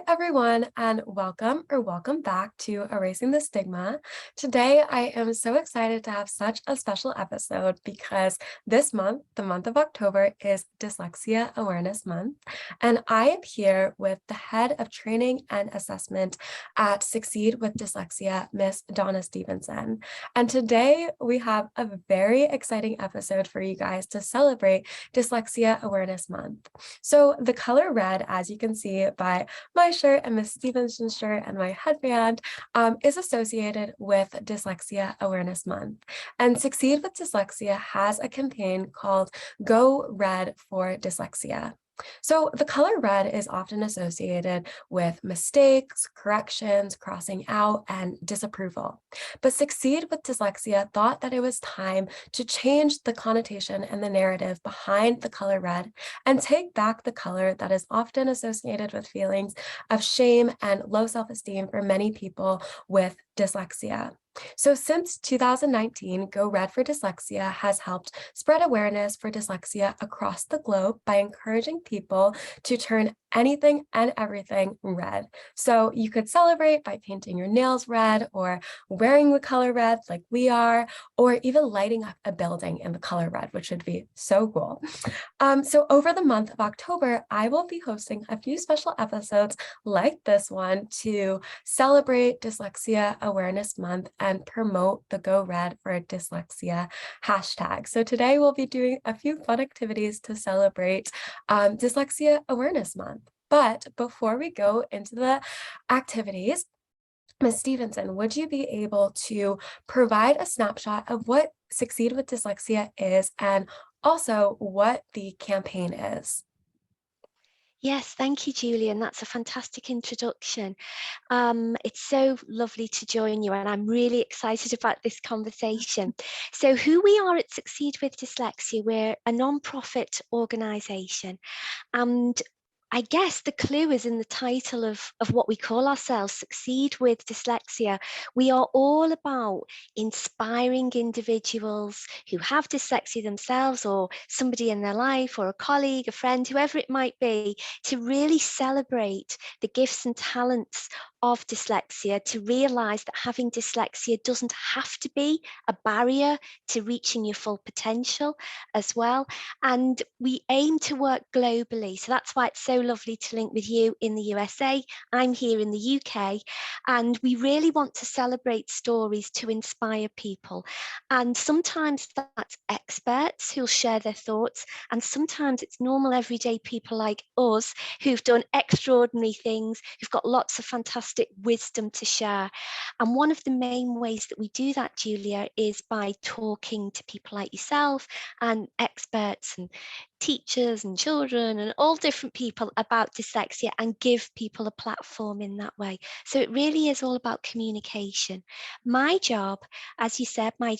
everyone, and welcome back to Erasing the Stigma. Today, I am so excited to have such a special episode because this month, the month of October, is Dyslexia Awareness Month, and I am here with the head of training and assessment at Succeed with Dyslexia, Miss Donna Stevenson. And today, we have a very exciting episode for you guys to celebrate Dyslexia Awareness Month. So the color red, as you can see by my shirt and Miss Stevenson's shirt and my headband, is associated with Dyslexia Awareness Month. And Succeed with Dyslexia has a campaign called Go Red for Dyslexia. So the color red is often associated with mistakes, corrections, crossing out, and disapproval. But Succeed with Dyslexia thought that it was time to change the connotation and the narrative behind the color red and take back the color that is often associated with feelings of shame and low self-esteem for many people with dyslexia. So since 2019, Go Red for Dyslexia has helped spread awareness for dyslexia across the globe by encouraging people to turn anything and everything red. So you could celebrate by painting your nails red or wearing the color red like we are, or even lighting up a building in the color red, which would be so cool. So over the month of October, I will be hosting a few special episodes like this one to celebrate Dyslexia Awareness Month and promote the Go Red for Dyslexia hashtag. So today we'll be doing a few fun activities to celebrate Dyslexia Awareness Month. But before we go into the activities, Ms. Stevenson, would you be able to provide a snapshot of what Succeed with Dyslexia is and also what the campaign is? Yes, thank you, Julian. That's a fantastic introduction. It's so lovely to join you, and I'm really excited about this conversation. So who we are at Succeed with Dyslexia, we're a non-profit organisation, and I guess the clue is in the title of what we call ourselves, Succeed with Dyslexia. We are all about inspiring individuals who have dyslexia themselves or somebody in their life or a colleague, a friend, whoever it might be, to really celebrate the gifts and talents of dyslexia, to realise that having dyslexia doesn't have to be a barrier to reaching your full potential as well. And we aim to work globally. So that's why it's so lovely to link with you in the USA. I'm here in the UK, and we really want to celebrate stories to inspire people. And sometimes that's experts who'll share their thoughts, and sometimes it's normal everyday people like us who've done extraordinary things, who've got lots of fantastic wisdom to share. And one of the main ways that we do that, Julia, is by talking to people like yourself and experts and teachers and children and all different people about dyslexia, and give people a platform in that way. So it really is all about communication. My job, as you said, my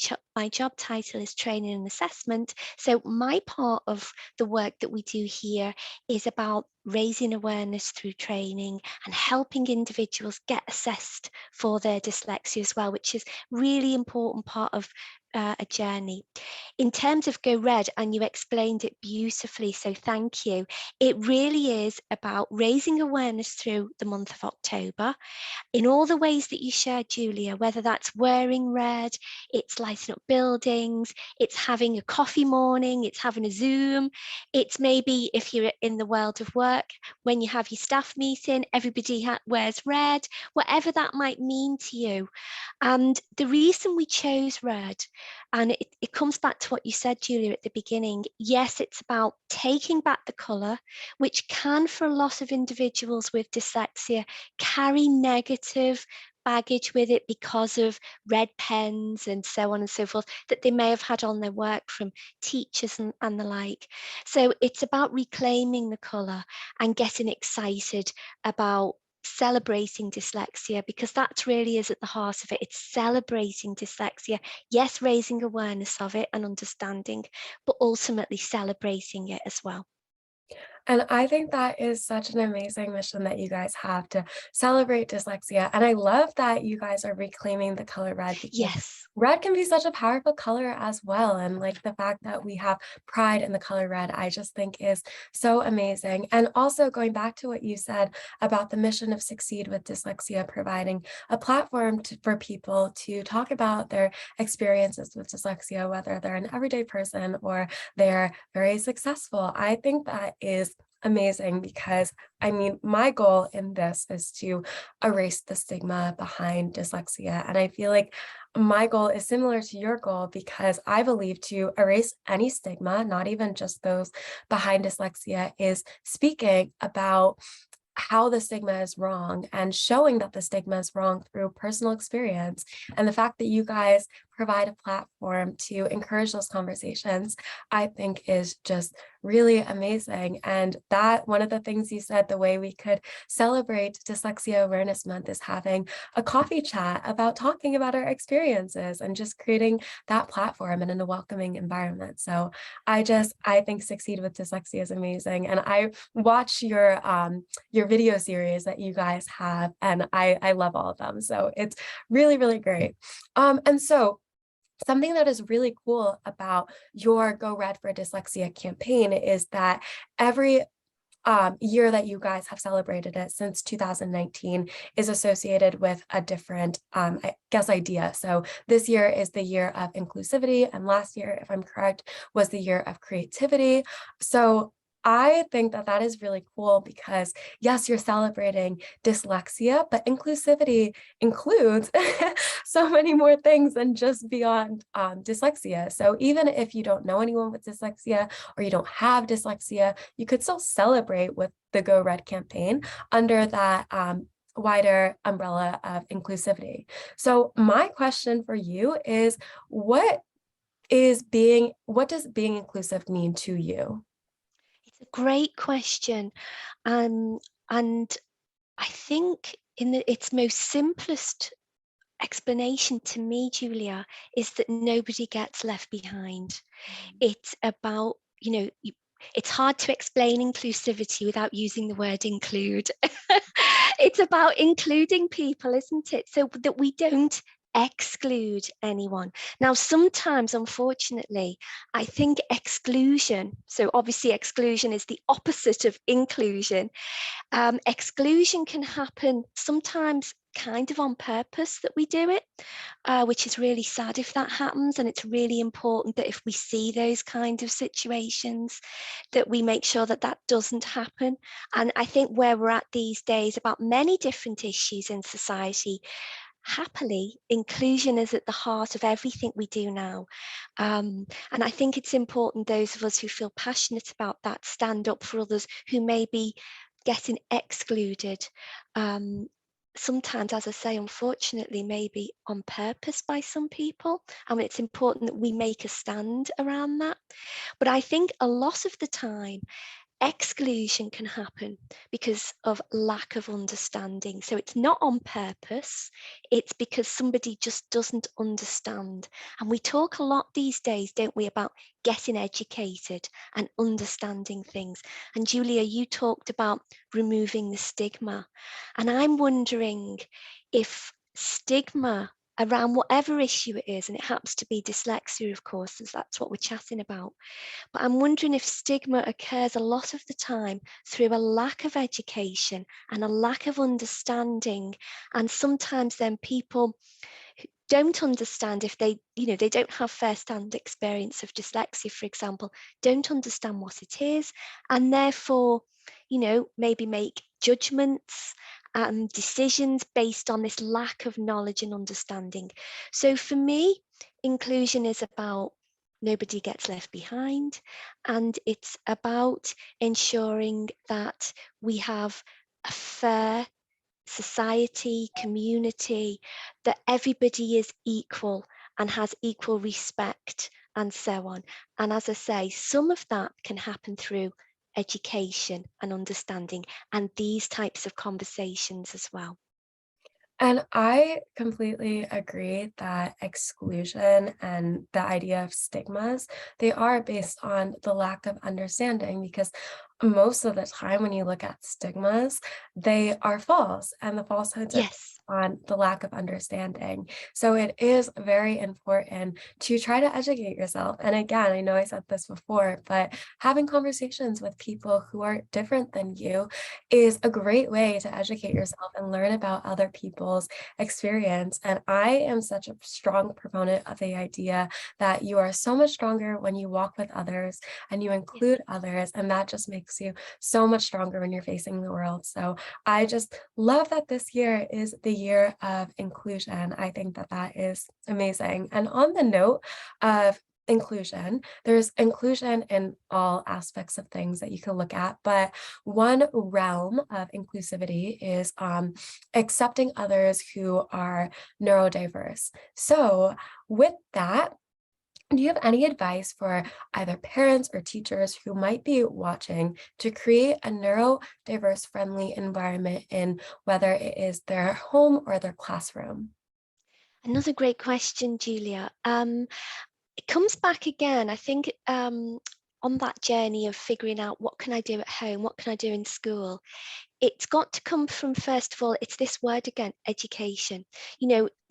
job title is training and assessment. So my part of the work that we do here is about raising awareness through training and helping individuals get assessed for their dyslexia as well, which is really important part of a journey. In terms of Go Red, and you explained it beautifully, so thank you. It really is about raising awareness through the month of October in all the ways that you shared, Julia, whether that's wearing red, it's lighting up buildings, it's having a coffee morning, it's having a Zoom, it's maybe if you're in the world of work, when you have your staff meeting, everybody wears red, whatever that might mean to you. And the reason we chose red, and it comes back to what you said, Julia, at the beginning. Yes, it's about taking back the colour, which can, for a lot of individuals with dyslexia, carry negative baggage with it because of red pens and so on and so forth that they may have had on their work from teachers and the like. So it's about reclaiming the colour and getting excited about celebrating dyslexia, because that really is at the heart of it. It's celebrating dyslexia, yes, raising awareness of it and understanding, but ultimately celebrating it as well. And I think that is such an amazing mission that you guys have to celebrate dyslexia. And I love that you guys are reclaiming the color red because Yes. red can be such a powerful color as well. And like the fact that we have pride in the color red, I just think is so amazing. And also going back to what you said about the mission of Succeed with Dyslexia, providing a platform for people to talk about their experiences with dyslexia, whether they're an everyday person or they're very successful. I think that is amazing because I mean, my goal in this is to erase the stigma behind dyslexia. And I feel like my goal is similar to your goal because I believe to erase any stigma, not even just those behind dyslexia, is speaking about how the stigma is wrong and showing that the stigma is wrong through personal experience. And the fact that you guys provide a platform to encourage those conversations, I think is just really amazing. And that one of the things you said, the way we could celebrate Dyslexia Awareness Month is having a coffee chat about talking about our experiences and just creating that platform and in a welcoming environment. So I think Succeed with Dyslexia is amazing. And I watch your video series that you guys have, and I love all of them. So it's really, really great. And so something that is really cool about your Go Red for Dyslexia campaign is that every year that you guys have celebrated it since 2019 is associated with a different, I guess, idea. So this year is the year of inclusivity, and last year, if I'm correct, was the year of creativity. So I think that that is really cool because yes, you're celebrating dyslexia, but inclusivity includes so many more things than just beyond dyslexia. So even if you don't know anyone with dyslexia or you don't have dyslexia, you could still celebrate with the Go Red campaign under that wider umbrella of inclusivity. So my question for you is, what does being inclusive mean to you? It's a great question. And I think in its most simplest explanation to me, Julia, is that nobody gets left behind. It's about, it's hard to explain inclusivity without using the word include. It's about including people, isn't it? So that we don't exclude anyone. Now, sometimes, unfortunately, I think exclusion, so obviously exclusion is the opposite of inclusion. Exclusion can happen sometimes kind of on purpose that we do it, which is really sad if that happens. And it's really important that if we see those kind of situations, that we make sure that that doesn't happen. And I think where we're at these days about many different issues in society, happily, inclusion is at the heart of everything we do now. And I think it's important those of us who feel passionate about that stand up for others who may be getting excluded. Sometimes, as I say, unfortunately, maybe on purpose by some people. I mean, it's important that we make a stand around that. But I think a lot of the time, exclusion can happen because of lack of understanding. So it's not on purpose, it's because somebody just doesn't understand. And we talk a lot these days, don't we, about getting educated and understanding things. And Julia, you talked about removing the stigma. And I'm wondering if stigma around whatever issue it is, and it happens to be dyslexia, of course, as that's what we're chatting about, but I'm wondering if stigma occurs a lot of the time through a lack of education and a lack of understanding. And sometimes then people don't understand if they don't have first-hand experience of dyslexia, for example, don't understand what it is, and therefore, maybe make judgments and decisions based on this lack of knowledge and understanding. So for me, inclusion is about nobody gets left behind, and it's about ensuring that we have a fair society, community, that everybody is equal and has equal respect and so on. And as I say, some of that can happen through education and understanding and these types of conversations as well. And I completely agree that exclusion and the idea of stigmas, they are based on the lack of understanding because most of the time when you look at stigmas, they are false, and the falsehoods are Yes. on the lack of understanding. So it is very important to try to educate yourself. And again, I know I said this before, but having conversations with people who are different than you is a great way to educate yourself and learn about other people's experience. And I am such a strong proponent of the idea that you are so much stronger when you walk with others and you Yeah. include others, and that just makes you so much stronger when you're facing the world. So I just love that this year is the year of inclusion. I think that that is amazing. And on the note of inclusion, there's inclusion in all aspects of things that you can look at, but one realm of inclusivity is accepting others who are neurodiverse. So with that, do you have any advice for either parents or teachers who might be watching to create a neurodiverse friendly environment in whether it is their home or their classroom? Another great question, Julia. It comes back again, I think, on that journey of figuring out what can I do at home, what can I do in school. It's got to come from, first of all, it's this word again, education.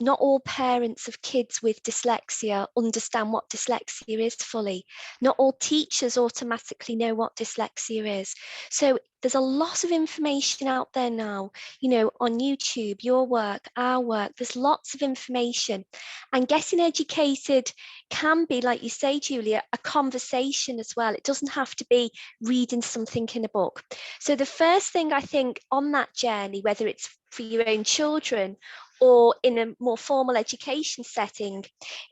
Not all parents of kids with dyslexia understand what dyslexia is fully. Not all teachers automatically know what dyslexia is. So there's a lot of information out there now, on YouTube, your work, our work, there's lots of information. And getting educated can be, like you say, Julia, a conversation as well. It doesn't have to be reading something in a book. So the first thing I think on that journey, whether it's for your own children or in a more formal education setting,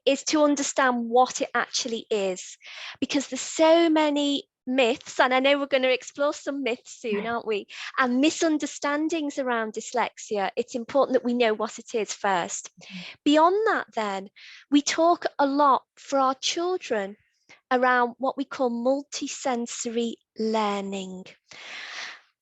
is to understand what it actually is. Because there's so many myths, and I know we're going to explore some myths soon, aren't we? And misunderstandings around dyslexia. It's important that we know what it is first. Beyond that, then, we talk a lot for our children around what we call multisensory learning.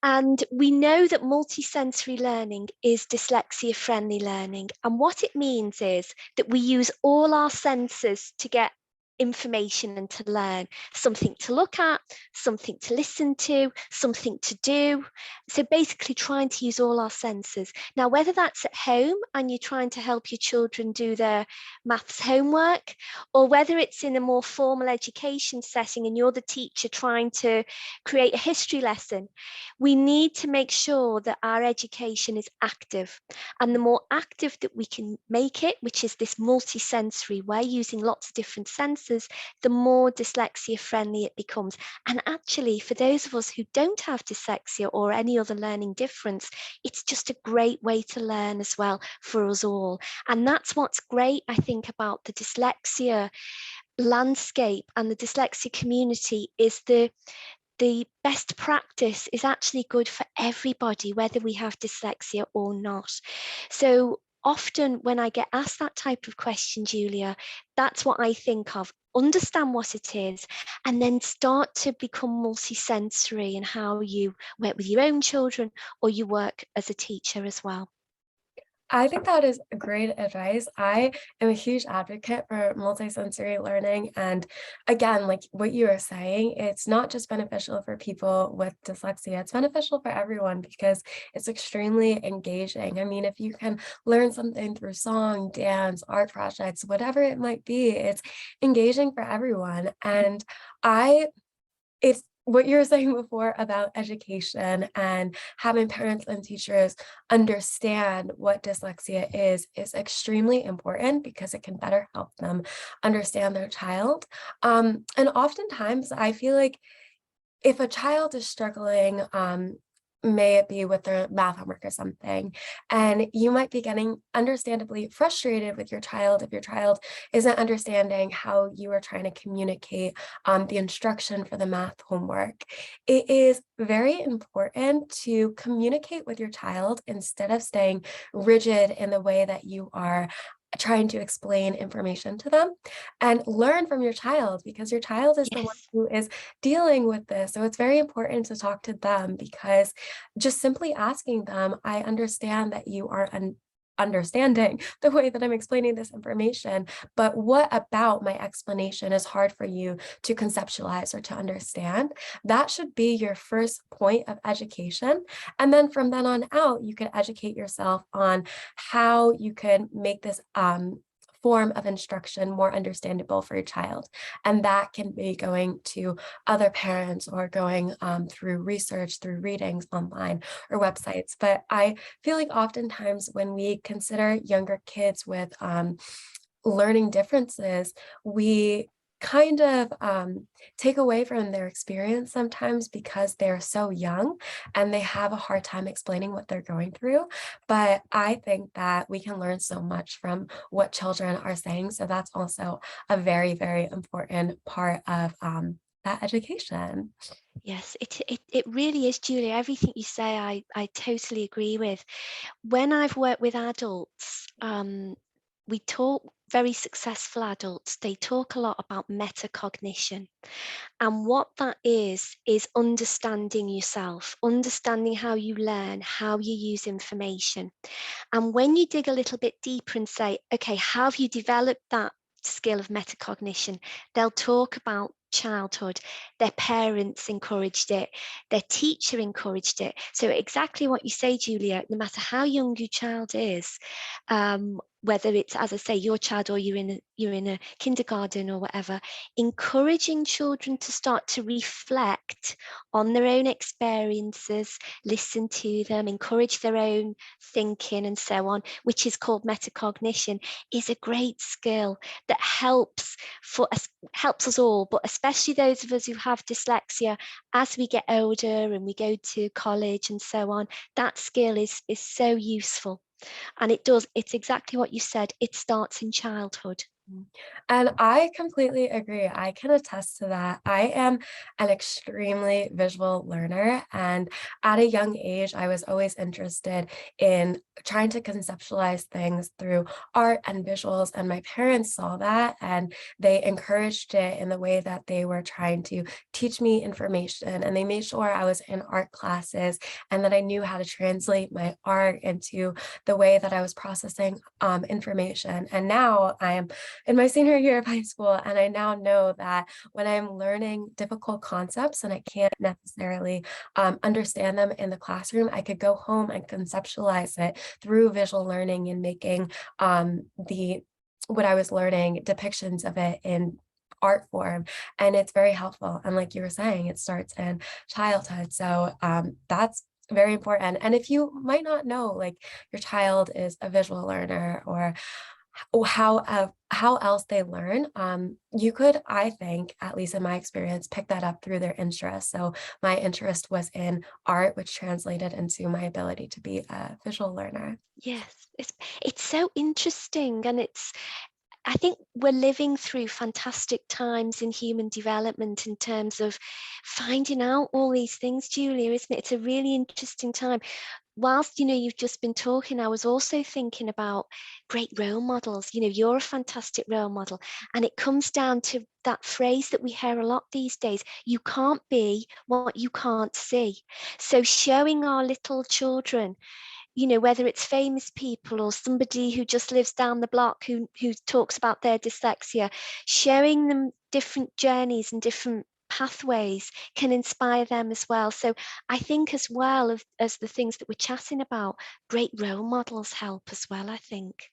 And we know that multisensory learning is dyslexia friendly learning. And what it means is that we use all our senses to get information and to learn, something to look at, something to listen to, something to do. So basically trying to use all our senses. Now, whether that's at home and you're trying to help your children do their maths homework, or whether it's in a more formal education setting and you're the teacher trying to create a history lesson, we need to make sure that our education is active. And the more active that we can make it, which is this multi-sensory way, using lots of different senses, the more dyslexia friendly it becomes. And actually, for those of us who don't have dyslexia or any other learning difference, it's just a great way to learn as well for us all. And that's what's great, I think, about the dyslexia landscape and the dyslexia community, is the best practice is actually good for everybody, whether we have dyslexia or not. So often when I get asked that type of question, Julia, that's what I think of. Understand what it is, and then start to become multisensory in how you work with your own children or you work as a teacher as well. I think that is great advice. I am a huge advocate for multisensory learning. And again, like what you were saying, it's not just beneficial for people with dyslexia, it's beneficial for everyone because it's extremely engaging. I mean, if you can learn something through song, dance, art projects, whatever it might be, it's engaging for everyone. And I it's what you were saying before about education and having parents and teachers understand what dyslexia is extremely important because it can better help them understand their child. And oftentimes I feel like if a child is struggling, may it be with their math homework or something, and you might be getting understandably frustrated with your child if your child isn't understanding how you are trying to communicate the instruction for the math homework. It is very important to communicate with your child instead of staying rigid in the way that you are trying to explain information to them, and learn from your child because your child is the one Yes. who is dealing with this. So it's very important to talk to them because just simply asking them, I understand that you are understanding the way that I'm explaining this information, but what about my explanation is hard for you to conceptualize or to understand? That should be your first point of education. And then from then on out, you can educate yourself on how you can make this form of instruction more understandable for your child. And that can be going to other parents or going through research, through readings online or websites. But I feel like oftentimes when we consider younger kids with learning differences, we kind of take away from their experience sometimes because they're so young and they have a hard time explaining what they're going through. But I think that we can learn so much from what children are saying. So that's also a very, very important part of that education. Yes, it really is, Julia. Everything you say, I totally agree with. When I've worked with adults, we talk, very successful adults, they talk a lot about metacognition. And what that is understanding yourself, understanding how you learn, how you use information. And when you dig a little bit deeper and say, okay, how have you developed that skill of metacognition? They'll talk about childhood, their parents encouraged it, their teacher encouraged it. So exactly what you say, Julia, no matter how young your child is, whether it's, as I say, your child or you're in a kindergarten or whatever, encouraging children to start to reflect on their own experiences, listen to them, encourage their own thinking and so on, which is called metacognition, is a great skill that helps us all, but especially those of us who have dyslexia as we get older and we go to college and so on. That skill is so useful. And it's exactly what you said, it starts in childhood. Mm. And I completely agree. I can attest to that. I am an extremely visual learner, and at a young age, I was always interested in trying to conceptualize things through art and visuals. And my parents saw that and they encouraged it in the way that they were trying to teach me information. And they made sure I was in art classes and that I knew how to translate my art into the way that I was processing information. And now I am in my senior year of high school, and I now know that when I'm learning difficult concepts and I can't necessarily understand them in the classroom, I could go home and conceptualize it through visual learning and making the what I was learning depictions of it in art form, and it's very helpful. And like you were saying, it starts in childhood, so that's very important. And if you might not know, like your child is a visual learner or how else they learn, you could, I think, at least in my experience, pick that up through their interest. So my interest was in art, which translated into my ability to be a visual learner. Yes, it's so interesting, and I think we're living through fantastic times in human development in terms of finding out all these things, Julia, isn't it? It's a really interesting time. Whilst, you've just been talking, I was also thinking about great role models. You're a fantastic role model. And it comes down to that phrase that we hear a lot these days: you can't be what you can't see. So showing our little children, whether it's famous people or somebody who just lives down the block who talks about their dyslexia, showing them different journeys and different pathways can inspire them as well. So I think, as well as the things that we're chatting about, great role models help as well, I think.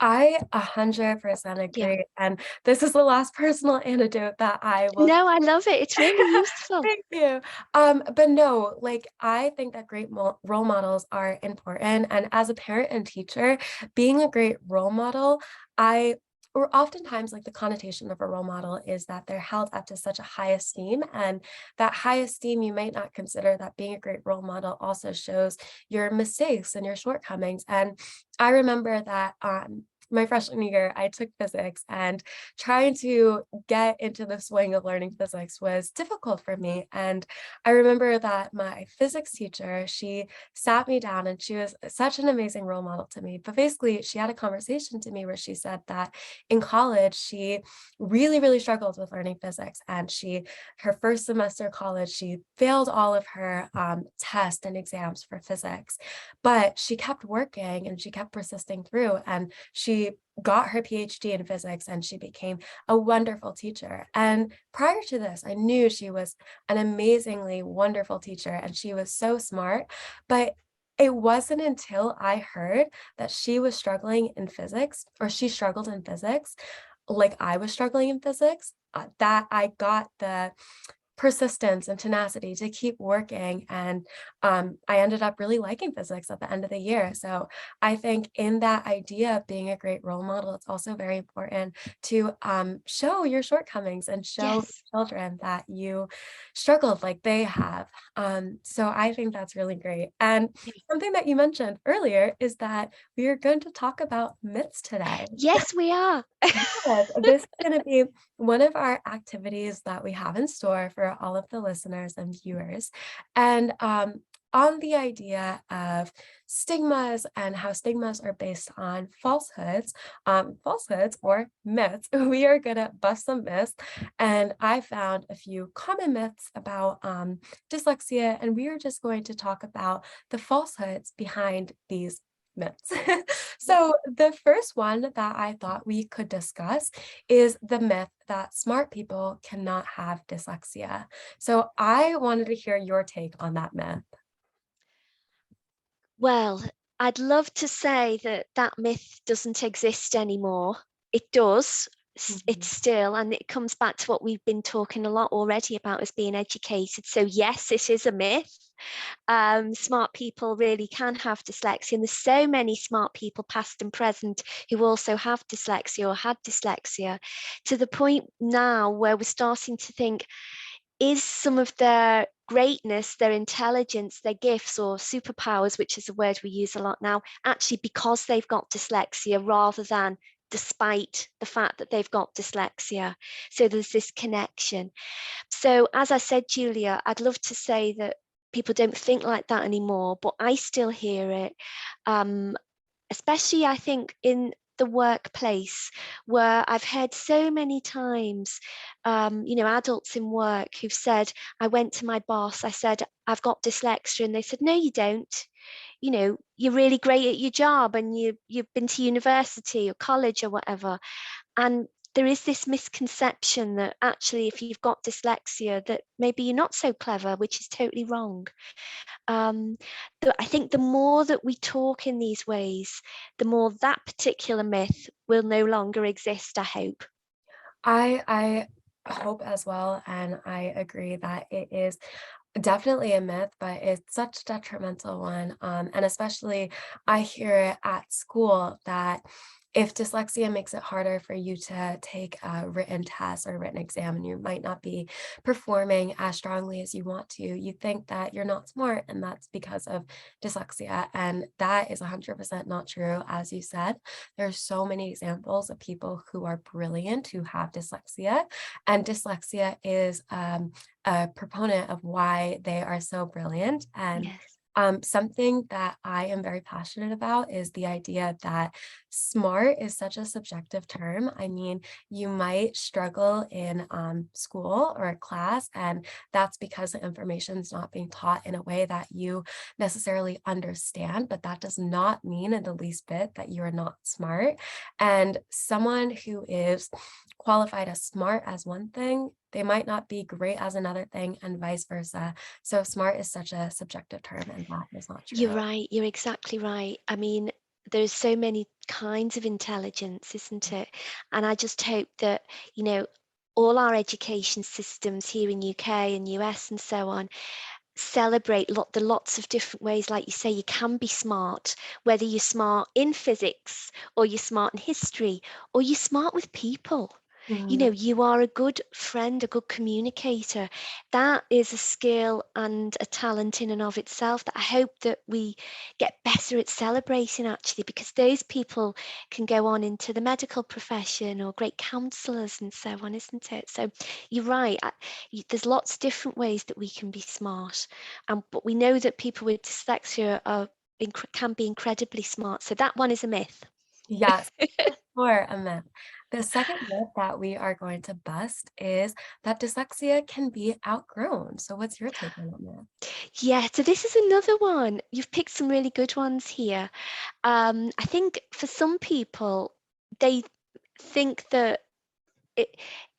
I 100% Yeah. agree. And this is the last personal anecdote that I will. No, I love it. It's really useful. Thank you. But no, like I think that great role models are important. And as a parent and teacher, being a great role model, I or oftentimes like the connotation of a role model is that they're held up to such a high esteem. And that high esteem, you might not consider that being a great role model also shows your mistakes and your shortcomings. And I remember that my freshman year, I took physics, and trying to get into the swing of learning physics was difficult for me. And I remember that my physics teacher, she sat me down, and she was such an amazing role model to me. But basically, she had a conversation to me where she said that in college, she really, really struggled with learning physics. And her first semester of college, she failed all of her tests and exams for physics, but she kept working and she kept persisting through. And she got her PhD in physics, and she became a wonderful teacher. And prior to this, I knew she was an amazingly wonderful teacher, and she was so smart. But it wasn't until I heard that she was struggling in physics, or she struggled in physics, like I was struggling in physics, that I got the persistence and tenacity to keep working. And I ended up really liking physics at the end of the year. So I think in that idea of being a great role model, it's also very important to show your shortcomings and show Yes. children that you struggled like they have. So I think that's really great. And something that you mentioned earlier is that we are going to talk about myths today. Yes, we are. Yes, this is going to be one of our activities that we have in store for all of the listeners and viewers. And on the idea of stigmas and how stigmas are based on falsehoods or myths, we are going to bust some myths. And I found a few common myths about dyslexia, and we are just going to talk about the falsehoods behind these myths. So the first one that I thought we could discuss is the myth that smart people cannot have dyslexia. So I wanted to hear your take on that myth. Well, I'd love to say that that myth doesn't exist anymore. It does. It's Mhm. still, and it comes back to what we've been talking a lot already about as being educated. So yes, it is a myth. Smart people really can have dyslexia, and there's so many smart people, past and present, who also have dyslexia or had dyslexia, to the point now where we're starting to think, is some of their greatness, their intelligence, their gifts or superpowers, which is a word we use a lot now, actually because they've got dyslexia rather than despite the fact that they've got dyslexia. So there's this connection. So as I said, Julia, I'd love to say that people don't think like that anymore, but I still hear it. Um, Especially I think in the workplace, where I've heard so many times, adults in work who've said, I went to my boss, I said, I've got dyslexia, and they said, no, you don't. You're really great at your job, and you've been to university or college or whatever. And there is this misconception that actually if you've got dyslexia, that maybe you're not so clever, which is totally wrong. um, I think the more that we talk in these ways, the more that particular myth will no longer exist, I hope. I hope as well, and I agree that it is definitely a myth, but it's such a detrimental one. And especially I hear it at school that if dyslexia makes it harder for you to take a written test or a written exam, and you might not be performing as strongly as you want to, you think that you're not smart, and that's because of dyslexia. And that is 100% not true. As you said, there's so many examples of people who are brilliant who have dyslexia, and dyslexia is a proponent of why they are so brilliant. And Yes. something that I am very passionate about is the idea that smart is such a subjective term. I mean, you might struggle in school or a class, and that's because the information is not being taught in a way that you necessarily understand, but that does not mean in the least bit that you are not smart. And someone who is qualified as smart as one thing, they might not be great as another thing, and vice versa. So smart is such a subjective term, and that is not You're true. right. You're exactly right. I mean, there's so many kinds of intelligence, isn't it? And I just hope that, you know, all our education systems here in UK and US and so on celebrate the lots of different ways. Like you say, you can be smart, whether you're smart in physics or you're smart in history or you're smart with people. You Mhm. know, you are a good friend, a good communicator. That is a skill and a talent in and of itself that I hope that we get better at celebrating, actually, because those people can go on into the medical profession or great counsellors and so on, isn't it? So you're right. There's lots of different ways that we can be smart, but we know that people with dyslexia can be incredibly smart. So that one is a myth. Yes, for a myth. The second myth that we are going to bust is that dyslexia can be outgrown. So what's your take on that myth? Yeah, so this is another one. You've picked some really good ones here. I think for some people, they think that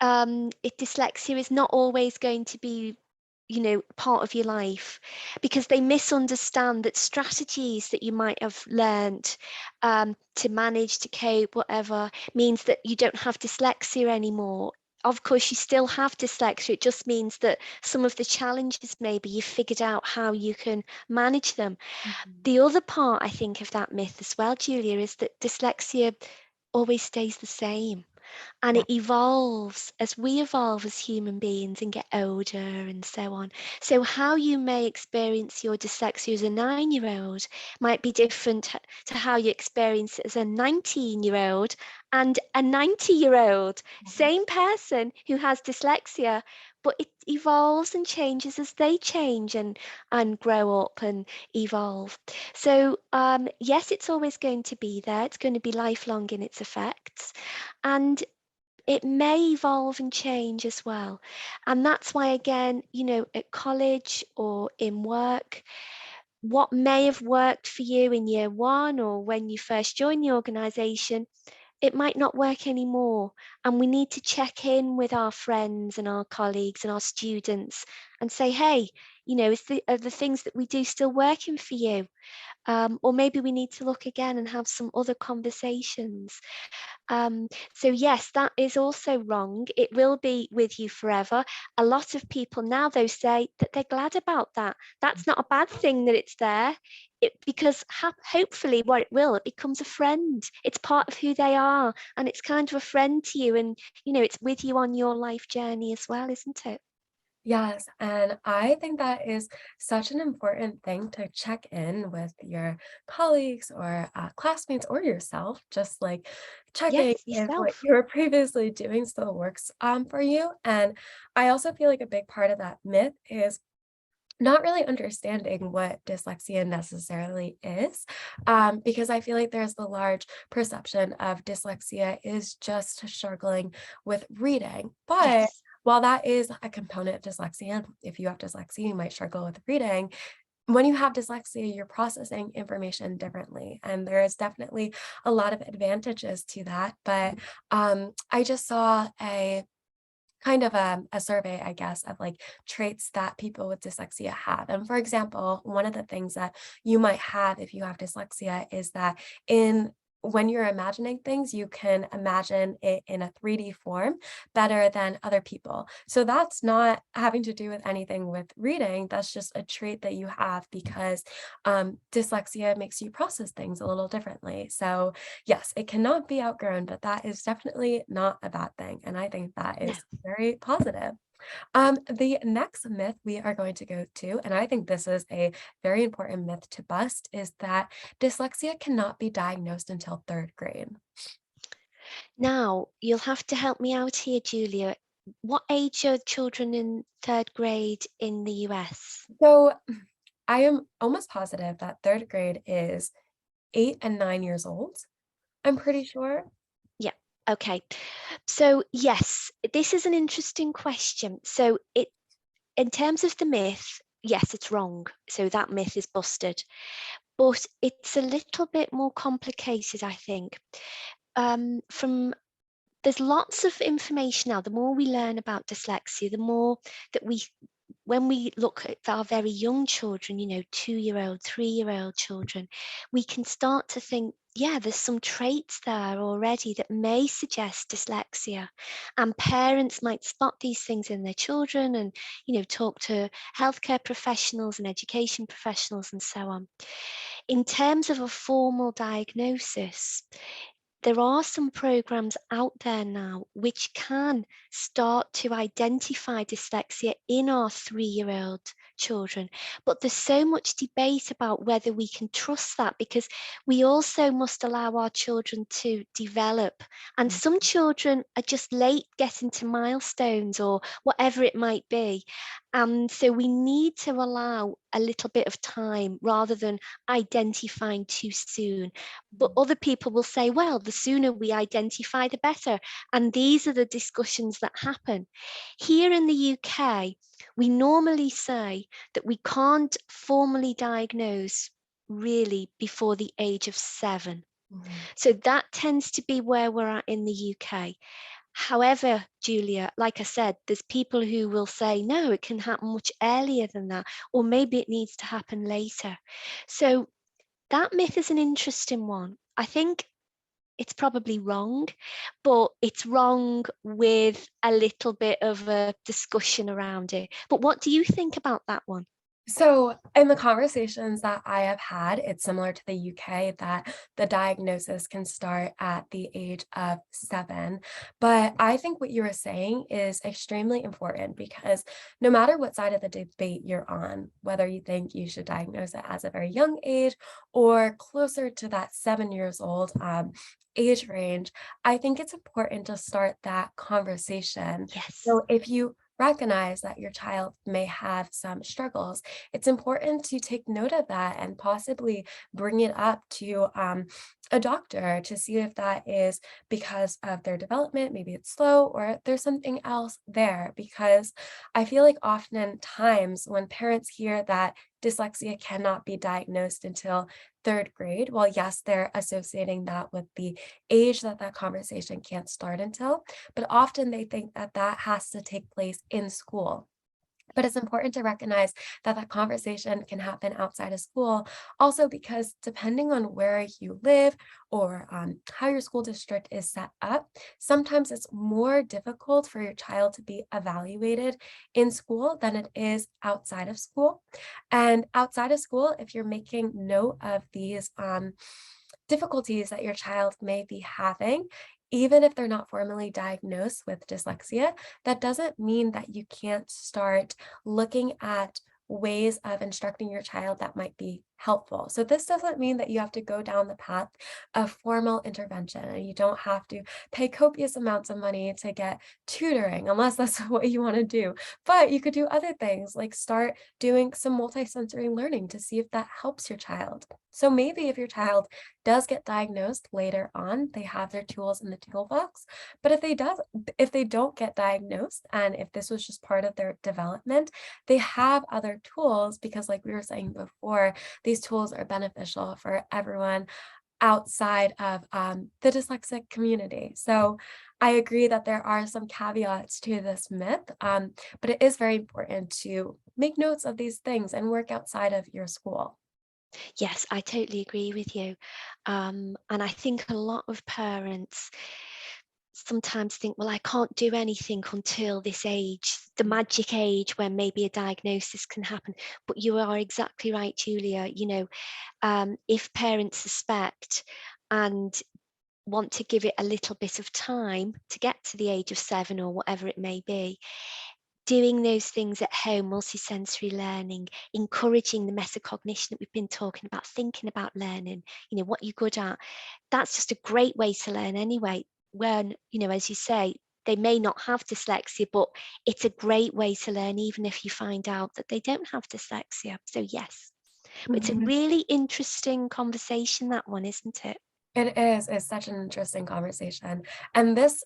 dyslexia is not always going to be, part of your life, because they misunderstand that strategies that you might have learned to manage, to cope, whatever, means that you don't have dyslexia anymore. Of course, you still have dyslexia. It just means that some of the challenges, maybe you've figured out how you can manage them. Mhm. The other part, I think, of that myth as well, Julia, is that dyslexia always stays the same, and Yeah. it evolves as we evolve as human beings and get older and so on. So how you may experience your dyslexia as a 9-year-old might be different to how you experience it as a 19-year-old and a 90-year-old. Same person who has dyslexia, but it evolves and changes as they change and grow up and evolve. So yes, it's always going to be there. It's going to be lifelong in its effects. And it may evolve and change as well. And that's why, again, at college or in work, what may have worked for you in year one or when you first joined the organisation, it might not work anymore. And we need to check in with our friends and our colleagues and our students and say, hey, are the things that we do still working for you? Or maybe we need to look again and have some other conversations. So yes, that is also wrong. It will be with you forever. A lot of people now, though, say that they're glad about that. That's not a bad thing that it's there, because hopefully what it becomes a friend. It's part of who they are, and it's kind of a friend to you, and it's with you on your life journey as well, isn't it? Yes, and I think that is such an important thing to check in with your colleagues or classmates or yourself, just like checking Yes, if what yourself. you were previously doing still works for you. And I also feel like a big part of that myth is not really understanding what dyslexia necessarily is, because I feel like there's the large perception of dyslexia is just struggling with reading. But Yes. while that is a component of dyslexia, if you have dyslexia, you might struggle with reading. When you have dyslexia, you're processing information differently, and there is definitely a lot of advantages to that. But I just saw kind of a survey, I guess, of like traits that people with dyslexia have. And for example, one of the things that you might have if you have dyslexia is that in when you're imagining things, you can imagine it in a 3D form better than other people. So that's not having to do with anything with reading. That's just a trait that you have because dyslexia makes you process things a little differently. So yes, it cannot be outgrown, but that is definitely not a bad thing. And I think that No. is very positive. The next myth we are going to go to, and I think this is a very important myth to bust, is that dyslexia cannot be diagnosed until third grade. Now, you'll have to help me out here, Julia. What age are children in third grade in the US? So I am almost positive that third grade is 8 and 9 years old. I'm pretty sure. Yeah, okay. So, yes, this is an interesting question. So, in terms of the myth, yes, it's wrong. So, that myth is busted. But it's a little bit more complicated, I think. From There's lots of information now. The more we learn about dyslexia, the more that when we look at our very young children, 2-year-old, 3-year-old children, we can start to think, yeah, there's some traits there already that may suggest dyslexia. And parents might spot these things in their children and, talk to healthcare professionals and education professionals and so on. In terms of a formal diagnosis, there are some programs out there now which can start to identify dyslexia in our 3-year-old children. But there's so much debate about whether we can trust that, because we also must allow our children to develop. And Mm, some children are just late getting to milestones or whatever it might be. And so we need to allow a little bit of time rather than identifying too soon. But mm, other people will say, well, the sooner we identify, the better. And these are the discussions that happen. Here in the UK, we normally say that we can't formally diagnose really before the age of 7. mhm. So that tends to be where we're at in the UK. However, Julia, like I said, there's people who will say, no, it can happen much earlier than that, or maybe it needs to happen later. So that myth is an interesting one. I think it's probably wrong, but it's wrong with a little bit of a discussion around it. But what do you think about that one? So, in the conversations that I have had, it's similar to the UK that the diagnosis can start at the age of 7. But I think what you were saying is extremely important because no matter what side of the debate you're on, whether you think you should diagnose it as a very young age or closer to that 7 years old age range, I think it's important to start that conversation. Yes. So, if you recognize that your child may have some struggles, it's important to take note of that and possibly bring it up to a doctor to see if that is because of their development, maybe it's slow, or there's something else there. Because I feel like oftentimes when parents hear that dyslexia cannot be diagnosed until 3rd grade, well, yes, they're associating that with the age that that conversation can't start until, but often they think that that has to take place in school. But it's important to recognize that that conversation can happen outside of school. Also, because depending on where you live or how your school district is set up, sometimes it's more difficult for your child to be evaluated in school than it is outside of school. And outside of school, if you're making note of these difficulties that your child may be having, even if they're not formally diagnosed with dyslexia, that doesn't mean that you can't start looking at ways of instructing your child that might be helpful. So this doesn't mean that you have to go down the path of formal intervention and you don't have to pay copious amounts of money to get tutoring unless that's what you want to do. But you could do other things like start doing some multisensory learning to see if that helps your child. So maybe if your child does get diagnosed later on, they have their tools in the toolbox. But if they don't get diagnosed and if this was just part of their development, they have other tools because like we were saying before, these tools are beneficial for everyone outside of the dyslexic community. So I agree that there are some caveats to this myth, but it is very important to make notes of these things and work outside of your school. Yes, I totally agree with you. And I think a lot of parents sometimes think, well, I can't do anything until this age, the magic age when maybe a diagnosis can happen. But you are exactly right, Julia. If parents suspect and want to give it a little bit of time to get to the age of 7 or whatever it may be, doing those things at home, multisensory learning, encouraging the metacognition that we've been talking about, thinking about learning, what you're good at, that's just a great way to learn anyway. When, as you say, they may not have dyslexia, but it's a great way to learn, even if you find out that they don't have dyslexia. So yes, but it's a Mhm. really interesting conversation, that one, isn't it? It is. It's such an interesting conversation. And this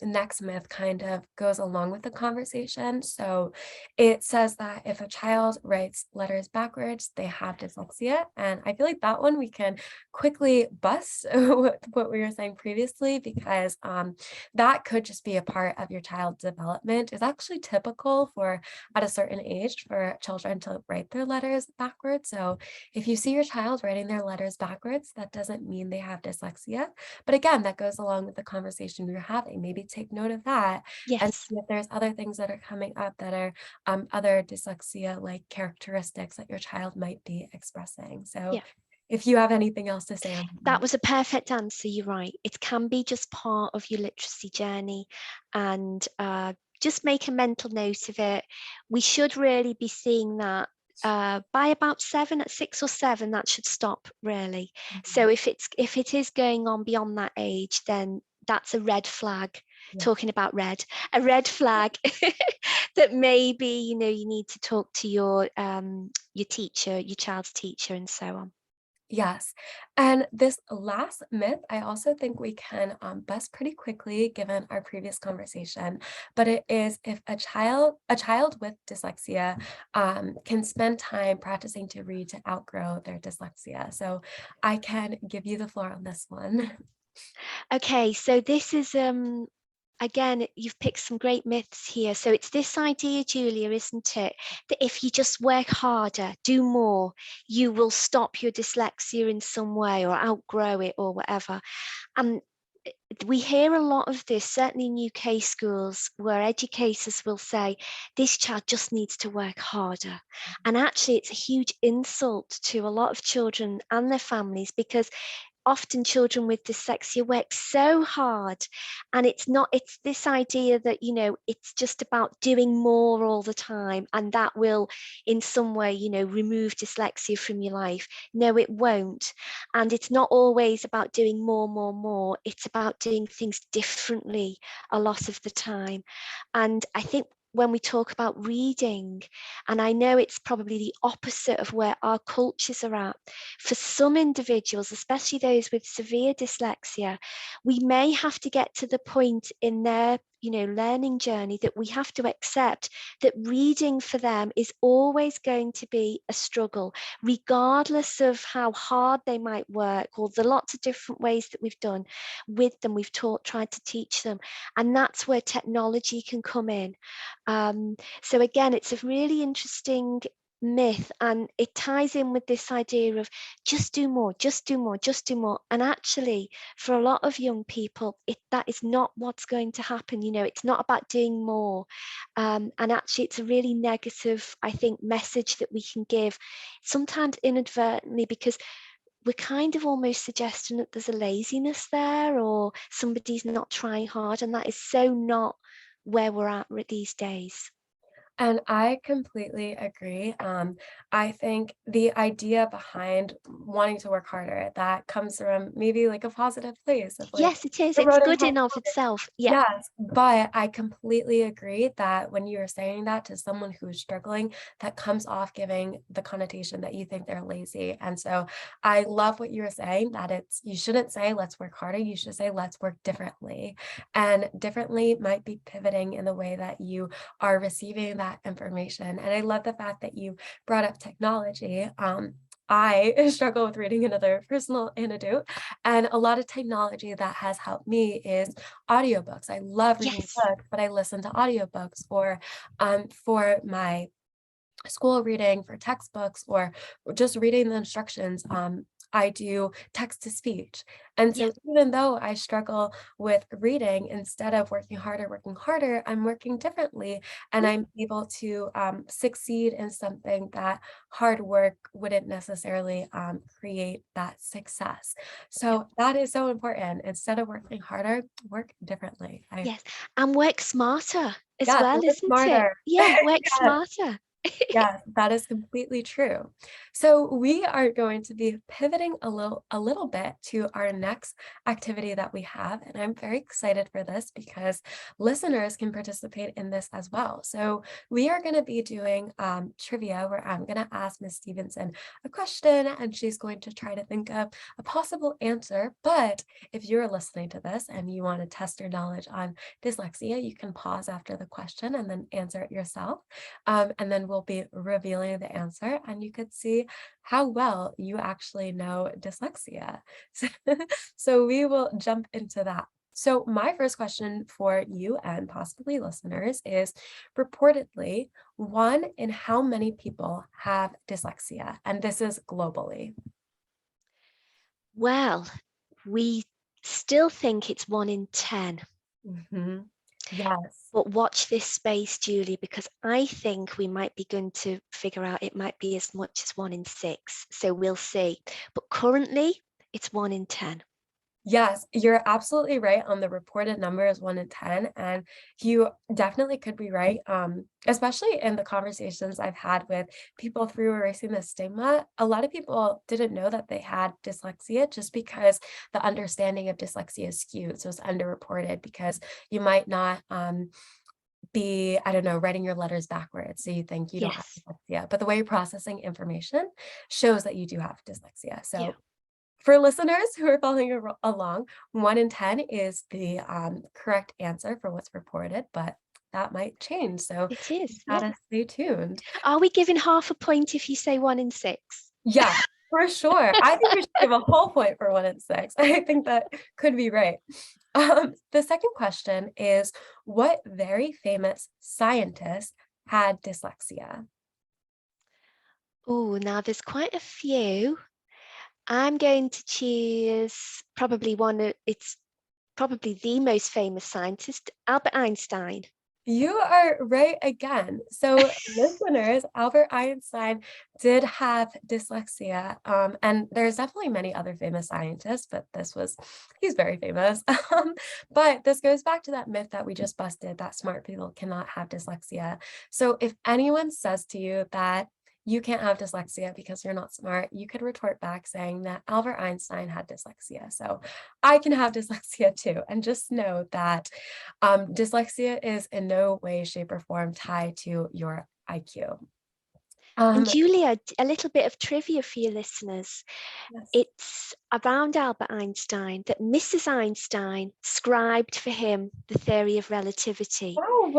next myth kind of goes along with the conversation. So it says that if a child writes letters backwards, they have dyslexia. And I feel like that one we can quickly bust what we were saying previously, because that could just be a part of your child's development. It's actually typical for at a certain age for children to write their letters backwards. So if you see your child writing their letters backwards, that doesn't mean they have dyslexia. But again, that goes along with the conversation we are having. Maybe take note of that and Yes. see if there's other things that are coming up that are other dyslexia like characteristics that your child might be expressing. So Yeah. if you have anything else to say on That that. was a perfect answer. You're right. It can be just part of your literacy journey, and just make a mental note of it. We should really be seeing that by about 7, at 6 or 7, that should stop really. So Mhm. if it is going on beyond that age, then that's a red flag. Yeah. Talking about a red flag that maybe you need to talk to your teacher, your child's teacher, and so on. Yes. And this last myth, I also think we can bust pretty quickly given our previous conversation, but it is if a child with dyslexia can spend time practicing to read to outgrow their dyslexia. So I can give you the floor on this one. Okay, so this is again, you've picked some great myths here. So it's this idea, Julia, isn't it, that if you just work harder, do more, you will stop your dyslexia in some way or outgrow it or whatever. And we hear a lot of this, certainly in UK schools, where educators will say, this child just needs to work harder. And actually, it's a huge insult to a lot of children and their families, because often children with dyslexia work so hard, and it's this idea that it's just about doing more all the time, and that will in some way remove dyslexia from your life. No, it won't. And it's not always about doing more. It's about doing things differently a lot of the time. And I think when we talk about reading, and I know it's probably the opposite of where our cultures are at, for some individuals, especially those with severe dyslexia, we may have to get to the point in their learning journey that we have to accept that reading for them is always going to be a struggle, regardless of how hard they might work, or the lots of different ways that we've done with them, we've tried to teach them. And that's where technology can come in. So again, it's a really interesting myth, and it ties in with this idea of just do more, just do more, just do more. And actually, for a lot of young people, that is not what's going to happen. It's not about doing more. And actually, it's a really negative, I think, message that we can give, sometimes inadvertently, because we're kind of almost suggesting that there's a laziness there, or somebody's not trying hard, and that is so not where we're at these days. And I completely agree. I think the idea behind wanting to work harder, that comes from maybe like a positive place of like Yes, it is. It's eroding good in of itself. Yeah. yes, but I completely agree that when you're saying that to someone who's struggling, that comes off giving the connotation that you think they're lazy. And so I love what you were saying, that you shouldn't say let's work harder, you should say let's work differently. And differently might be pivoting in the way that you are receiving that information. And I love the fact that you brought up technology. I struggle with reading another personal anecdote, and a lot of technology that has helped me is audiobooks. I love reading Yes. books, but I listen to audiobooks or for my school reading, for textbooks, or just reading the instructions. I do text to speech. And Yeah. so even though I struggle with reading, instead of working harder, I'm working differently. And Yeah. I'm able to succeed in something that hard work wouldn't necessarily create that success. Yeah. So that is so important. Instead of working harder, work differently. Yes. And work smarter as Yes, well, work isn't it? smarter. Yeah, work Yes. smarter. Yes, that is completely true. So we are going to be pivoting a little bit to our next activity that we have, and I'm very excited for this because listeners can participate in this as well. So we are going to be doing trivia, where I'm going to ask Miss Stevenson a question, and she's going to try to think of a possible answer. But if you're listening to this and you want to test your knowledge on dyslexia, you can pause after the question and then answer it yourself. And then we'll be revealing the answer, and you could see how well you actually know dyslexia. So we will jump into that. So my first question for you and possibly listeners is, reportedly, one in how many people have dyslexia? And this is globally. Well, we still think it's 1 in 10. Mhm. Yes. But watch this space, Julie, because I think we might be going to figure out it might be as much as 1 in 6. So we'll see. But currently, it's 1 in 10. Yes, you're absolutely right on the reported number is 1 in 10, and you definitely could be right, especially in the conversations I've had with people through Erasing the Stigma. A lot of people didn't know that they had dyslexia just because the understanding of dyslexia is skewed, so it's underreported because you might not, be, I don't know, writing your letters backwards, so you think you don't have Yes. dyslexia, but the way you're processing information shows that you do have dyslexia, Yeah, so for listeners who are following along, 1 in 10 is the, correct answer for what's reported, but that might change, so it you is. Yeah. gotta stay tuned. Are we giving half a point if you say 1 in 6? Yeah, for sure. I think we should give a whole point for 1 in 6. I think that could be right. The second question is, what very famous scientist had dyslexia? Oh, now there's quite a few. I'm going to choose probably it's probably the most famous scientist, Albert Einstein. You are right again. So, listeners, Albert Einstein did have dyslexia, and there's definitely many other famous scientists, but he's very famous. But this goes back to that myth that we just busted that smart people cannot have dyslexia. So, if anyone says to you that you can't have dyslexia because you're not smart, you could retort back saying that Albert Einstein had dyslexia. So, I can have dyslexia too. And just know that dyslexia is in no way, shape, or form tied to your IQ. And Um, Julia, a little bit of trivia for your listeners. yes. It's around Albert Einstein that Mrs. Einstein scribed for him the theory of relativity. Oh,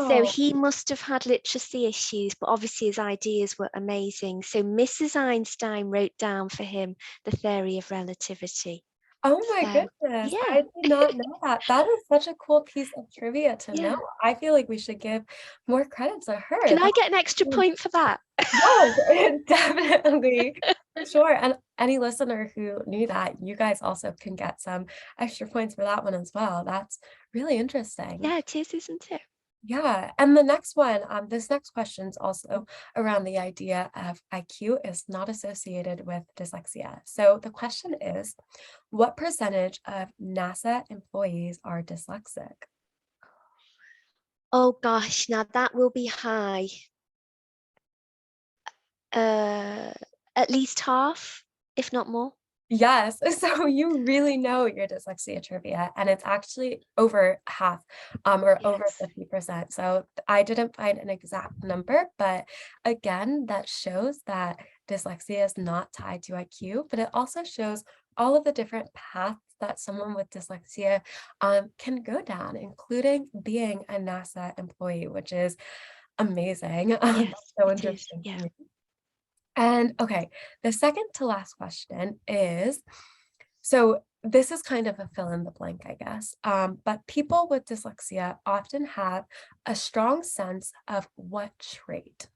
So wow. he must have had literacy issues, but obviously his ideas were amazing. So Mrs. Einstein wrote down for him the theory of relativity. Oh my So goodness. yeah, I did not know that. That is such a cool piece of trivia to know. yeah. I feel like we should give more credit to her. Can I That's get an extra really, point for that? yes, definitely. For sure. And any listener who knew that, you guys also can get some extra points for that one as well. That's really interesting. Yeah, it is, isn't it? Yeah, and the next one, this next question is also around the idea of IQ is not associated with dyslexia. So the question is, what percentage of NASA employees are dyslexic? Oh gosh, now that will be high. Uh, at least half, if not more. Yes, so you really know your dyslexia trivia, and it's actually over half, or over Yes. 50%. So I didn't find an exact number, but again, that shows that dyslexia is not tied to IQ, but it also shows all of the different paths that someone with dyslexia can go down, including being a NASA employee, which is amazing. That's Yes, so it is. interesting to Yeah. me. And okay, the second to last question is, so this is kind of a fill in the blank, I guess. But people with dyslexia often have a strong sense of what trait?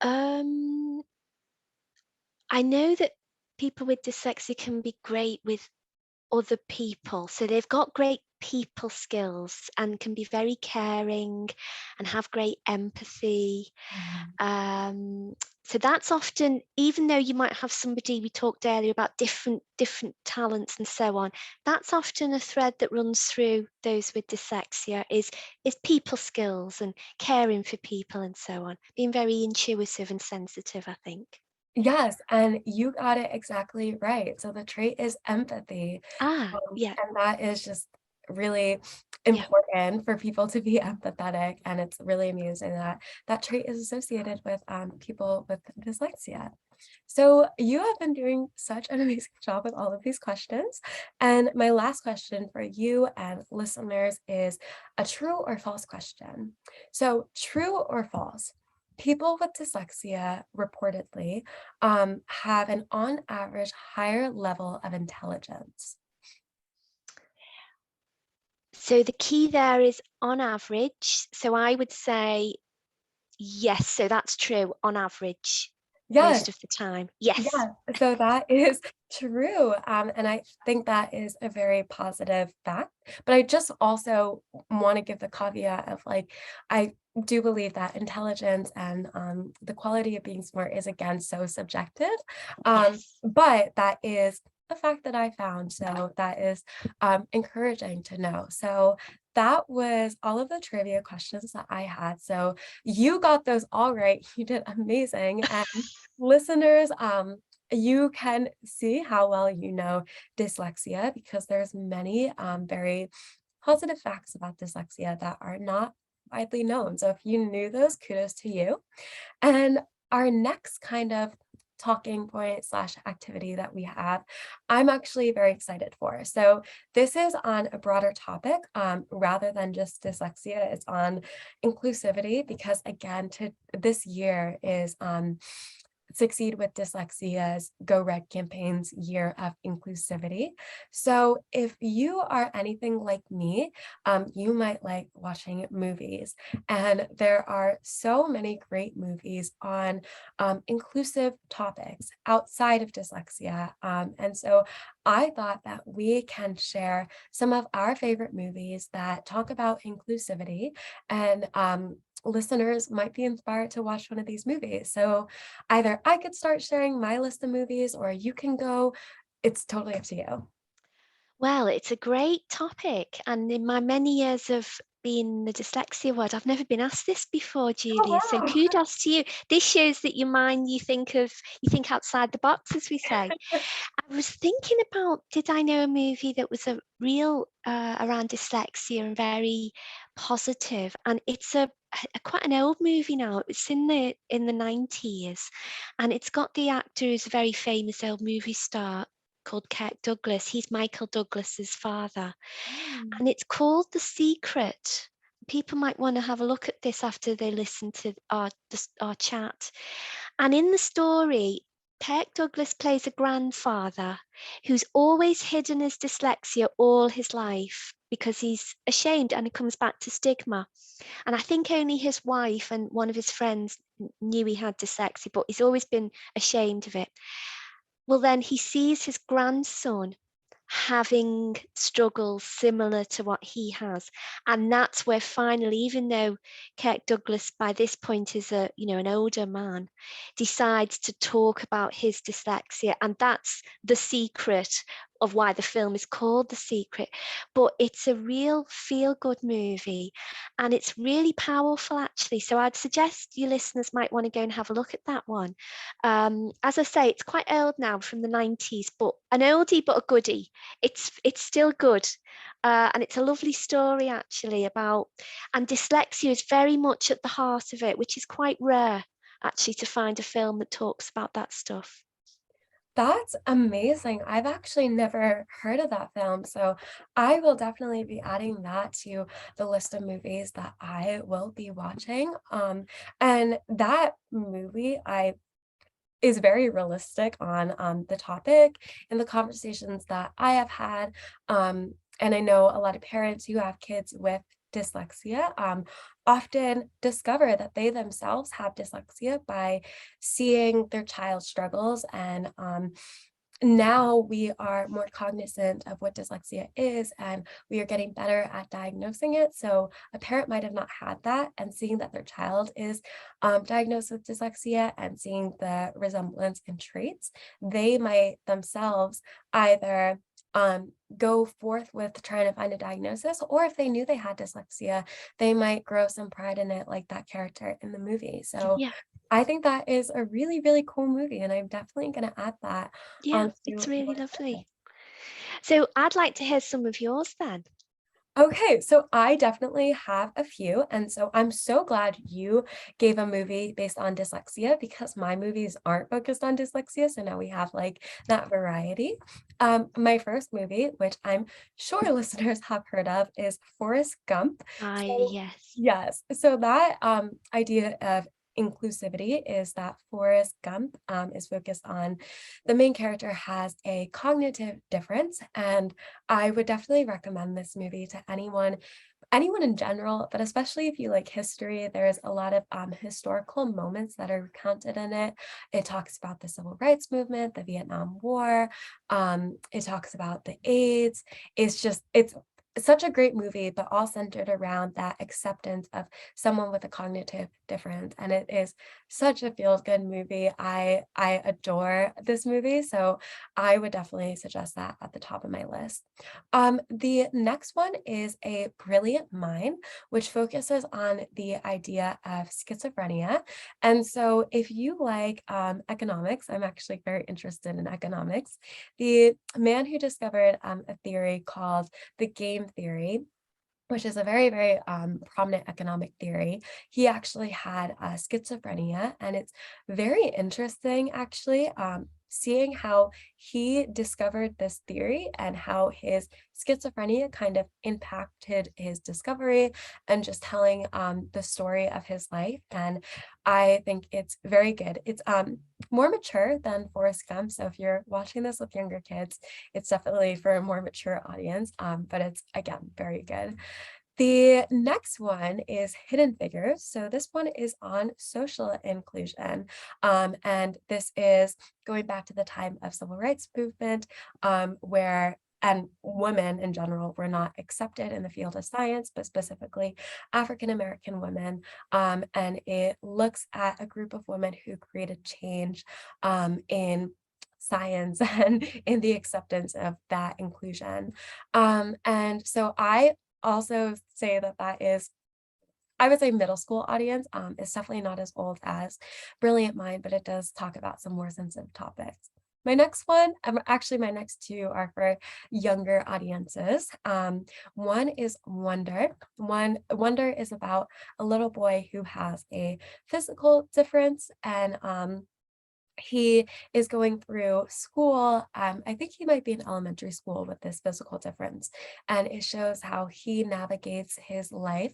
Um, I know that people with dyslexia can be great with other people. So they've got great people skills and can be very caring and have great empathy. Mhm. Um, so that's often, even though you might have somebody, we talked earlier about different talents and so on, that's often a thread that runs through those with dyslexia is people skills and caring for people and so on, being very intuitive and sensitive, I think. Yes, and you got it exactly right. So the trait is empathy. Ah, yeah, And that is just really yeah. important for people to be empathetic. And it's really amusing that that trait is associated with people with dyslexia. So you have been doing such an amazing job with all of these questions. And my last question for you and listeners is a true or false question. So true or false? People with dyslexia reportedly have an on average higher level of intelligence. So the key there is on average. So I would say yes. So that's true on average Yes, most of the time. Yes. yes. So that is True. And I think that is a very positive fact. But I just also want to give the caveat of like, I do believe that intelligence and the quality of being smart is again so subjective. Yes. But that is a fact that I found. So that is encouraging to know. So that was all of the trivia questions that I had. So you got those all right. You did amazing. And listeners, you can see how well you know dyslexia because there's many very positive facts about dyslexia that are not widely known. So if you knew those, kudos to you. And our next kind of talking point slash activity that we have, I'm actually very excited for. So this is on a broader topic rather than just dyslexia. It's on inclusivity because again, to this year is Succeed with Dyslexia's Go Red campaign's year of inclusivity. So if you are anything like me, you might like watching movies. And there are so many great movies on inclusive topics outside of dyslexia. And so I thought that we can share some of our favorite movies that talk about inclusivity and listeners might be inspired to watch one of these movies. So either I could start sharing my list of movies or you can go. It's totally up to you. Well, it's a great topic, and in my many years of being in the dyslexia world, I've never been asked this before, Oh, Julia. So wow. kudos to you. This shows that your mind, you think outside the box, as we say. I was thinking about, did I know a movie that was a real around dyslexia and very positive? And it's a quite an old movie now. It's in the 90s, and it's got the actor who's a very famous old movie star called Kirk Douglas. He's Michael Douglas's father, Mm. and it's called The Secret. People might want to have a look at this after they listen to our chat. And in the story, Kirk Douglas plays a grandfather who's always hidden his dyslexia all his life because he's ashamed, and it comes back to stigma. And I think only his wife and one of his friends knew he had dyslexia, but he's always been ashamed of it. Well, then he sees his grandson having struggles similar to what he has, and that's where finally, even though Kirk Douglas by this point is an older man, decides to talk about his dyslexia, and that's the secret of why the film is called The Secret. But it's a real feel-good movie, and it's really powerful actually, so I'd suggest you listeners might want to go and have a look at that one. As I say, it's quite old now, from the 90s, but an oldie but a goodie. It's still good, and it's a lovely story actually about, and dyslexia is very much at the heart of it, which is quite rare actually to find a film that talks about that stuff. That's amazing. I've actually never heard of that film, so I will definitely be adding that to the list of movies that I will be watching. And that movie I is very realistic on the topic and the conversations that I have had. And I know a lot of parents who have kids with dyslexia often discover that they themselves have dyslexia by seeing their child's struggles and now we are more cognizant of what dyslexia is and we are getting better at diagnosing it. So a parent might have not had that and seeing that their child is diagnosed with dyslexia and seeing the resemblance in traits, they might themselves either go forth with trying to find a diagnosis, or if they knew they had dyslexia, they might grow some pride in it like that character in the movie. So Yeah, I think that is a really, really cool movie, and I'm definitely going to add that yeah, it's onto really my lovely. list. So I'd like to hear some of yours then. Okay, so I definitely have a few, and so I'm so glad you gave a movie based on dyslexia because my movies aren't focused on dyslexia, so now we have like that variety. My first movie, which I'm sure listeners have heard of, is Forrest Gump. So Yes. yes, so that idea of inclusivity is that Forrest Gump is focused on the main character has a cognitive difference, and I would definitely recommend this movie to anyone anyone in general, but especially if you like history, there's a lot of historical moments that are recounted in it. It talks about the civil rights movement, the Vietnam War. It talks about the AIDS. It's such a great movie, but all centered around that acceptance of someone with a cognitive difference. And it is such a feel-good movie. I adore this movie, so I would definitely suggest that at the top of my list. The next one is A Brilliant Mind, which focuses on the idea of schizophrenia. And so if you like economics, I'm actually very interested in economics. The man who discovered a theory called the game theory, which is a very, very prominent economic theory. He actually had schizophrenia, and it's very interesting, actually, seeing how he discovered this theory and how his schizophrenia kind of impacted his discovery and just telling the story of his life. And I think it's very good. It's more mature than Forrest Gump. So if you're watching this with younger kids, it's definitely for a more mature audience, but it's, again, very good. The next one is Hidden Figures. So this one is on social inclusion. And this is going back to the time of civil rights movement, where and women in general were not accepted in the field of science, but specifically African American women. And it looks at a group of women who created change in science and in the acceptance of that inclusion. And so I also say that that is, I would say, middle school audience. It's definitely not as old as Brilliant Mind, but it does talk about some more sensitive topics. My next one, actually my next two are for younger audiences. One is Wonder is about a little boy who has a physical difference, and he is going through school. I think he might be in elementary school with this physical difference. And it shows how he navigates his life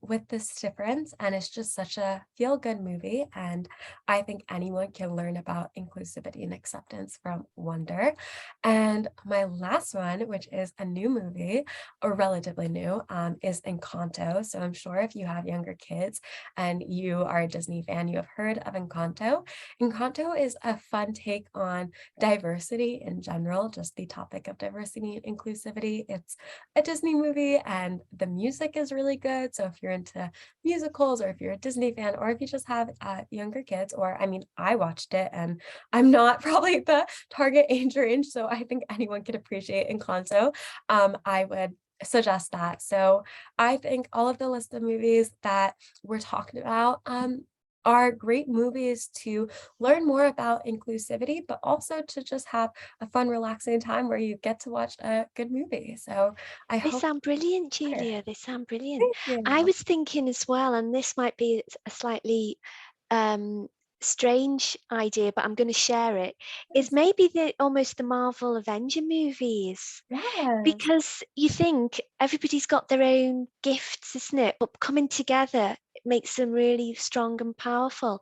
with this difference. And it's just such a feel good movie. And I think anyone can learn about inclusivity and acceptance from Wonder. And my last one, which is a new movie, or relatively new, is Encanto. So I'm sure if you have younger kids and you are a Disney fan, you have heard of Encanto. Encanto is a fun take on diversity in general, just the topic of diversity and inclusivity. It's a Disney movie and the music is really good. So if you're into musicals, or if you're a Disney fan, or if you just have younger kids, or I mean, I watched it and I'm not probably the target age range, so I think anyone could appreciate Encanto. I would suggest that. So I think all of the list of movies that we're talking about are great movies to learn more about inclusivity, but also to just have a fun, relaxing time where you get to watch a good movie. So I They hope sound brilliant, better. Julia. They sound brilliant. Thank I you. was thinking as well, and this might be a slightly um, strange idea, but I'm going to share it, is Yes. maybe almost the Marvel Avenger movies. Yes. Because you think everybody's got their own gifts, isn't it? But coming together, it makes them really strong and powerful.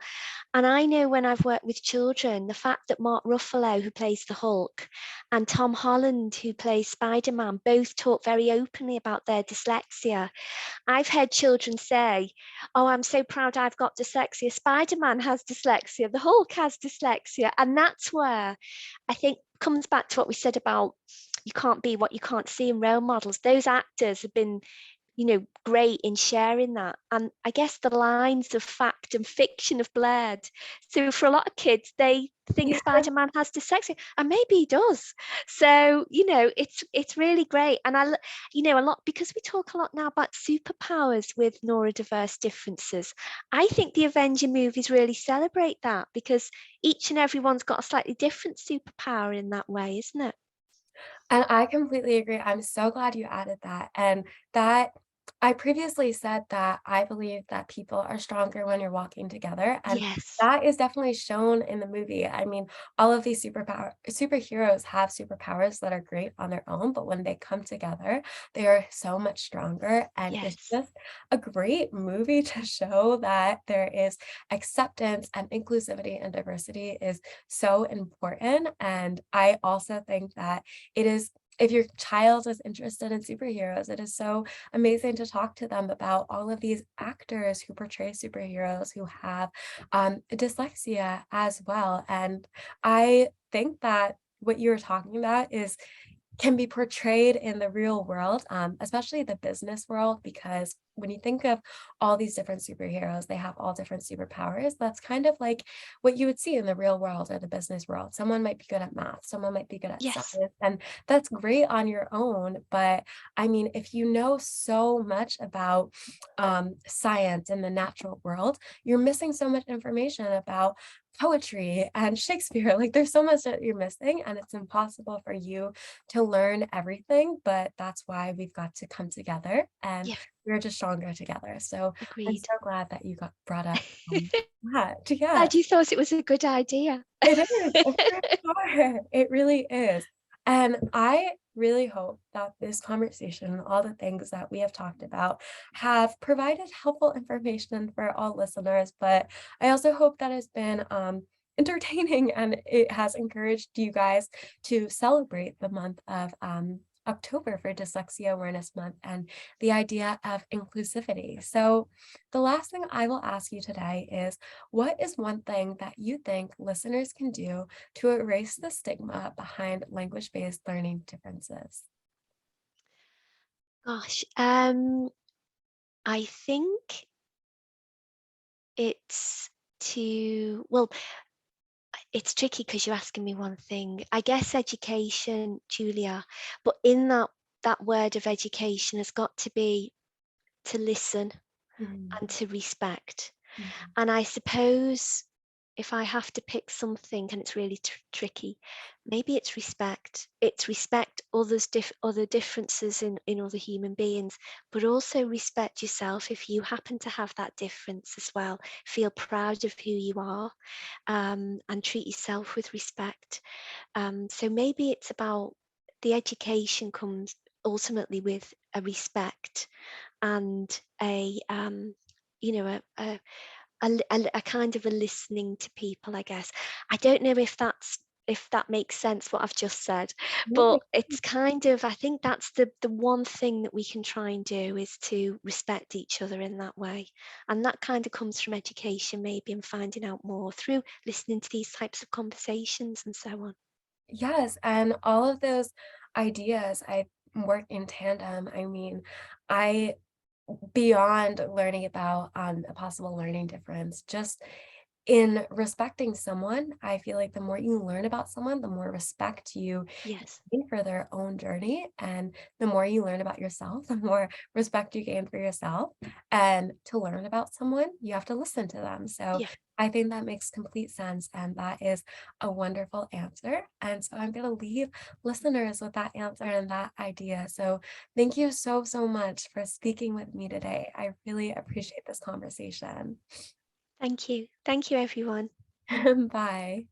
And I know when I've worked with children, the fact that Mark Ruffalo, who plays the Hulk, and Tom Holland, who plays Spider-Man, both talk very openly about their dyslexia. I've heard children say, "Oh, I'm so proud I've got dyslexia. Spider-Man has dyslexia. The Hulk has dyslexia." And that's where I think comes back to what we said about you can't be what you can't see in role models. Those actors have been, great in sharing that. And I guess the lines of fact and fiction have blurred. So for a lot of kids, they think Yeah. Spider-Man has dyslexia, and maybe he does. So, it's really great. And a lot, because we talk a lot now about superpowers with neurodiverse differences. I think the Avenger movies really celebrate that, because each and everyone's got a slightly different superpower in that way, isn't it? And I completely agree. I'm so glad you added that. And that I previously said that I believe that people are stronger when you're walking together. And Yes. that is definitely shown in the movie. I mean, all of these superheroes have superpowers that are great on their own, but when they come together, they are so much stronger. And it's Yes. just a great movie to show that there is acceptance, and inclusivity and diversity is so important. And I also think that it is if your child is interested in superheroes, it is so amazing to talk to them about all of these actors who portray superheroes who have dyslexia as well. And I think that what you were talking about is can be portrayed in the real world, especially the business world, because when you think of all these different superheroes, they have all different superpowers. That's kind of like what you would see in the real world or the business world. Someone might be good at math, someone might be good at Yes. science, and that's great on your own. But I mean, if you know so much about science and the natural world, you're missing so much information about poetry and Shakespeare. Like there's so much that you're missing, and it's impossible for you to learn everything, but that's why we've got to come together and Yeah. we're just stronger together. So I'm so Agreed. glad that you got brought up that. Yeah, Glad you thought it was a good idea. it is. For sure. It really is. And I really hope that this conversation, all the things that we have talked about, have provided helpful information for all listeners. But I also hope that has been entertaining and it has encouraged you guys to celebrate the month of October for Dyslexia Awareness Month and the idea of inclusivity. So, the last thing I will ask you today is what is one thing that you think listeners can do to erase the stigma behind language-based learning differences? Gosh, I think it's well, it's tricky because you're asking me one thing. I guess education, Julia, but in that word of education has got to be to listen and Mhm, to respect. mhm. And I suppose if I have to pick something, and it's really tricky, maybe it's respect. It's respect other differences in other human beings, but also respect yourself if you happen to have that difference as well. Feel proud of who you are, and treat yourself with respect. So maybe it's about the education comes ultimately with a respect and you know, a kind of a listening to people, I guess. I don't know if that makes sense what I've just said, Yeah, but it's kind of, I think that's the one thing that we can try and do is to respect each other in that way. And that kind of comes from education maybe and finding out more through listening to these types of conversations and so on. yes, and all of those ideas, I work in tandem. I mean, I beyond learning about a possible learning difference, just in respecting someone, I feel like the more you learn about someone, the more respect you Yes. gain for their own journey. And the more you learn about yourself, the more respect you gain for yourself. And to learn about someone, you have to listen to them. So Yeah. I think that makes complete sense. And that is a wonderful answer. And so I'm going to leave listeners with that answer and that idea. So thank you so, so much for speaking with me today. I really appreciate this conversation. Thank you. Thank you, everyone. Bye.